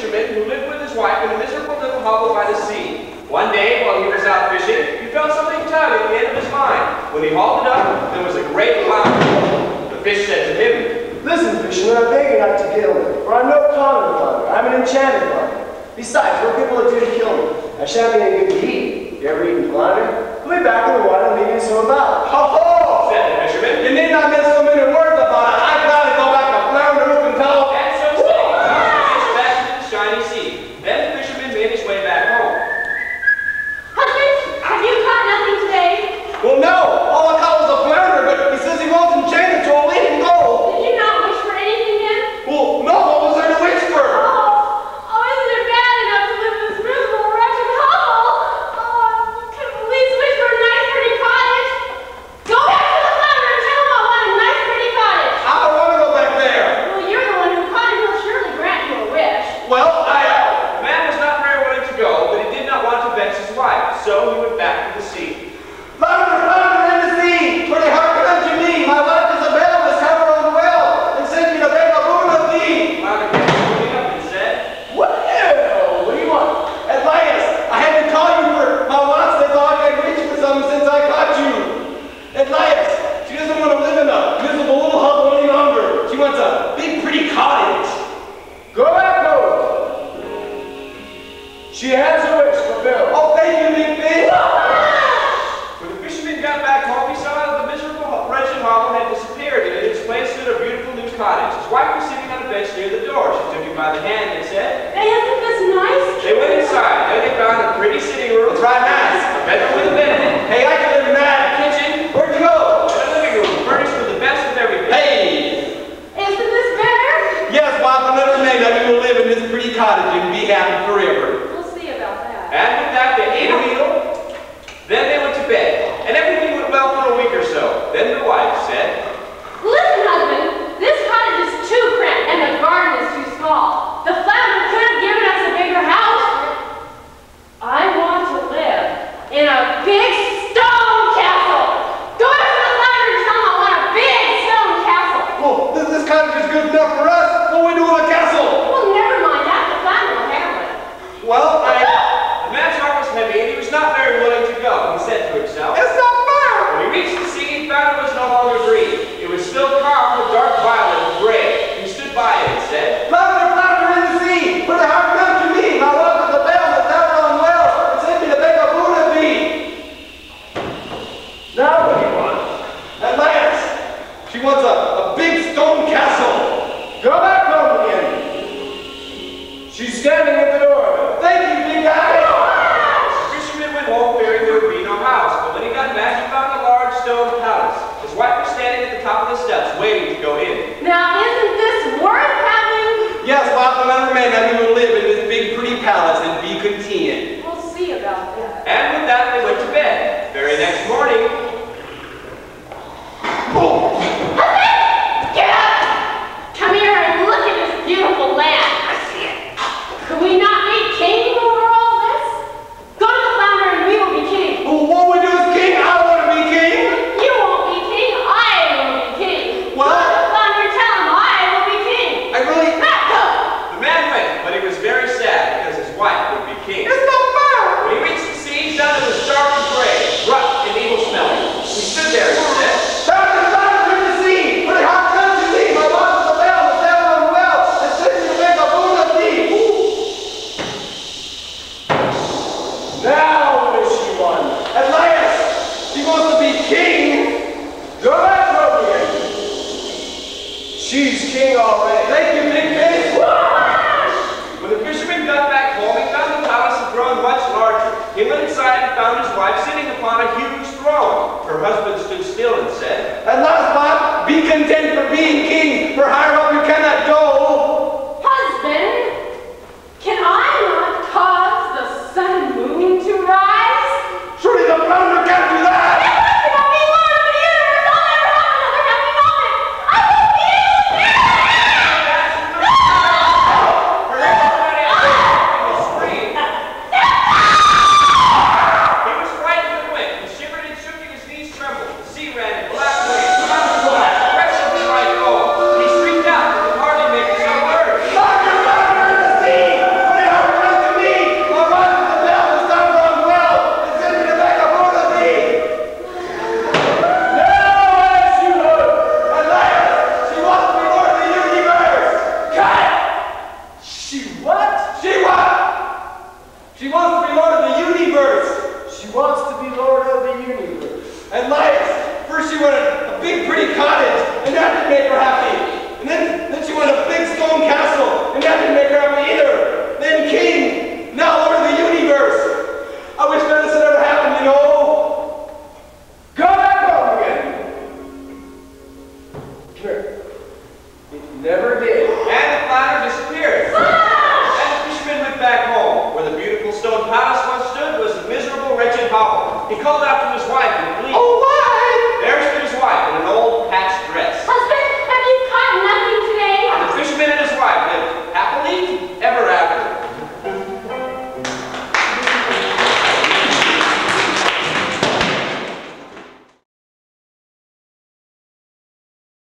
fisherman who lived with his wife in a miserable little hovel by the sea. One day, while he was out fishing, he felt something tug at the end of his line. When he hauled it up, there was a great flounder. The fish said to him, "Listen, fisherman, I beg you not to kill me, for I'm no common flounder. I'm an enchanted flounder. Besides, what good will it do to kill me? I shan't be any good to eat. You ever eaten flounder? Put me back in the water and leave me so about." "Ho ho!" said the fisherman. "You need not miss so many words about it. I'd gladly go back to flounder who can tell." And so saying, he tossed the fish back into the shiny sea. Then the fisherman made his way back home. Husband, have you caught nothing today? "Well, no. All I caught was a flounder, but he says he wants enchanted, so I'll let him go." Did you not wish for anything then? "Well, no. What was there to wish for?" Oh, isn't it bad enough to live in this miserable, wretched hovel? Oh, could at least wish for a nice, pretty cottage. Go back to the flounder and tell him I want a nice, pretty cottage. "I don't want to go back there." Well, you're the one who caught him. He'll surely grant you a wish. "Well, The man was not very willing to go, but he did not want to vex his wife, so he went back to the sea. Flounder, flounder in the sea, pretty hearken unto me. My wife Isabel has come her own well, and sent me to beg a boon of thee." Flounder came swimming up and said, "Well, what do you want?" "Elias, I had to call you for my wants. They thought I'd reach for something since I caught you." "Elias, she doesn't want to live in a miserable little hovel any longer. She wants a big, pretty cottage." "Go back home. She has her wish fulfilled." "Oh, thank you, big fish." When the fisherman got back home, he saw that the miserable, wretched hovel had disappeared, and in its place stood a beautiful new cottage. His wife was sitting on a bench near the door. She took him by the hand and said, Hey, isn't this nice? They went inside. There they found a pretty sitting room. "It's right nice. A bedroom with a bed in it. Hey, I can live in that. A kitchen. Where'd you go?" And a living room furnished with the best of everything. "Hey." Isn't this better? "Yes, wife, and let her maid let me will live in this pretty cottage and be happy forever." We'll see about that. And with that, they ate a meal. Then they went to bed. And everything went well for a week or so. Then the wife said, Listen, husband, this cottage is too cramped and the garden is too small. The flounder could have given us a bigger house. I want to live in a big stone castle. Go after the flounder and tell him I want a big stone castle. "Well, this cottage is good enough for us. What do we do in a castle?" Well, never mind that. The flounder will handle it. "Well, The man's heart was heavy, and he was not very willing to go. He said to himself, it's not fair." When he reached the sea, he found it was no longer green. It was still carved with dark violet and gray. He stood by it and said, "Flounder, flounder in the sea, pretty hearken unto me. My wife Isabel has never done well, and sent me to beg a boon of thee." "Now what do you want?" "At last, she wants a big stone castle." "Go back home again." "She's standing at the door." "Thank you, big guy." The fisherman went home fearing there would be no house, but when he got back, he found a large stone palace. His wife was standing at the top of the steps, waiting to go in. Now, isn't this worth having? "Yes, wife, and let her maid let me will live in this big, pretty palace and be content." We'll see about that. And with that, they went to bed. Very next morning, Husband! Get up! Come here and look at this beautiful land. I see it. Could we not be king over all this? Go to the flounder and we will be king. "Well, what we do is king? I want to be king." You won't be king, I will be king. What? Go to the flounder and tell him I will be king. I really... Back up! the man went, but he was very sad because his wife would be king. It's not fair. When he reached the sea, he found it was dark and gray, rough and evil smelling. He stood there and said, "Flounder, flounder in the sea, pretty hearken unto me. My wife Isabel has never done well, and sent me to beg a boon of thee." "Now what does she want?" "At last, she wants to be king." "Go back home again." "She's king already." "Thank you, big fish." When the fisherman got back home, he found the palace had grown much larger. He went inside and found his wife sitting upon a huge throne. Her husband stood still and said, "At last, wife, be content for being king, for higher up you cannot go." Husband, can I not cause the sun and moon to rise? "Surely the flounder can't do that." If I'll be Lord of the universe, I'll never have another happy moment. I will be Her everybody else screamed. He was frightened and went. He shivered and shook and his knees trembled. The sea ran in black waves, black, wretched like gold. He shrieked out, a big pretty cottage, and that didn't make her happy. And then she wanted a big stone castle, and that didn't make her happy either. Then king, now Lord of the universe. I wish none of this had ever happened, you know. Come back home again. Come here. It never did. And the flounder disappeared. And the fisherman went back home. Where the beautiful stone palace once stood was a miserable, wretched hovel. He called after